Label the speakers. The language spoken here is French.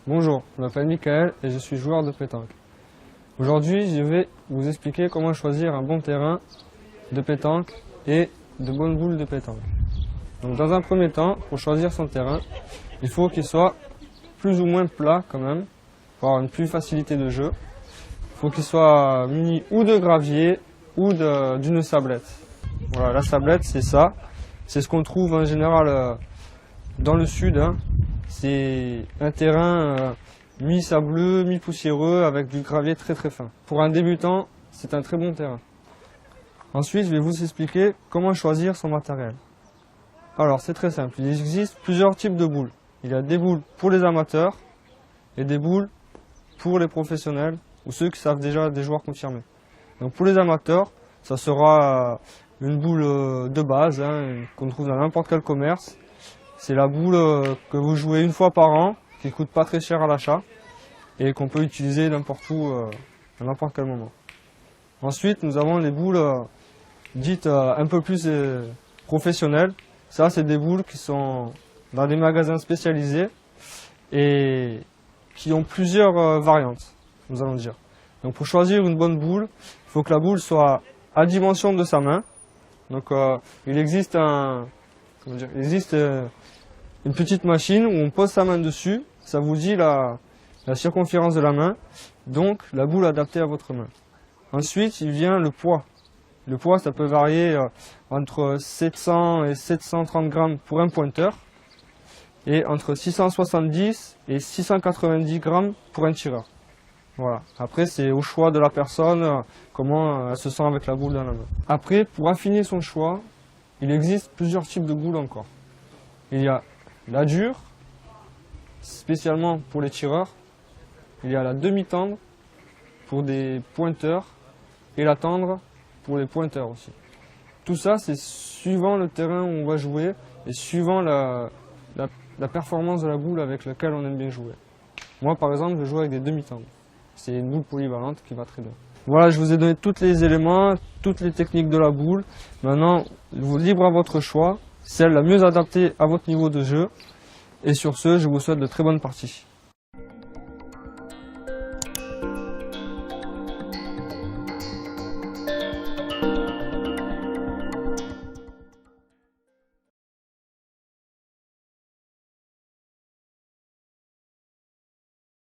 Speaker 1: Bonjour, je m'appelle Michael et je suis joueur de pétanque. Aujourd'hui, je vais vous expliquer comment choisir un bon terrain de pétanque et de bonnes boules de pétanque. Donc, dans un premier temps, pour choisir son terrain, il faut qu'il soit plus ou moins plat quand même, pour avoir une plus facilité de jeu. Il faut qu'il soit muni ou de gravier ou d'une sablette. Voilà, la sablette, c'est ça. C'est ce qu'on trouve en général dans le sud. C'est un terrain mi-sableux, mi-poussiéreux avec du gravier très très fin. Pour un débutant, c'est un très bon terrain. Ensuite, je vais vous expliquer comment choisir son matériel. Alors, c'est très simple. Il existe plusieurs types de boules. Il y a des boules pour les amateurs et des boules pour les professionnels ou ceux qui savent déjà des joueurs confirmés. Donc, pour les amateurs, ça sera une boule de base qu'on trouve dans n'importe quel commerce. C'est la boule que vous jouez une fois par an, qui ne coûte pas très cher à l'achat et qu'on peut utiliser n'importe où, à n'importe quel moment. Ensuite, nous avons les boules dites un peu plus professionnelles. Ça, c'est des boules qui sont dans des magasins spécialisés et qui ont plusieurs variantes, nous allons dire. Donc, pour choisir une bonne boule, il faut que la boule soit à dimension de sa main. Donc, il existe une petite machine où on pose sa main dessus, ça vous dit la circonférence de la main, donc la boule adaptée à votre main. Ensuite, il vient le poids. Le poids, ça peut varier entre 700 et 730 grammes pour un pointeur et entre 670 et 690 grammes pour un tireur. Voilà. Après, c'est au choix de la personne, comment elle se sent avec la boule dans la main. Après, pour affiner son choix, il existe plusieurs types de boules encore. Il y a la dure, spécialement pour les tireurs. Il y a la demi-tendre pour des pointeurs et la tendre pour les pointeurs aussi. Tout ça, c'est suivant le terrain où on va jouer et suivant la performance de la boule avec laquelle on aime bien jouer. Moi, par exemple, je joue avec des demi-tendres. C'est une boule polyvalente qui va très bien. Voilà, je vous ai donné tous les éléments, toutes les techniques de la boule. Maintenant, vous libre à votre choix, celle la mieux adaptée à votre niveau de jeu. Et sur ce, je vous souhaite de très bonnes parties.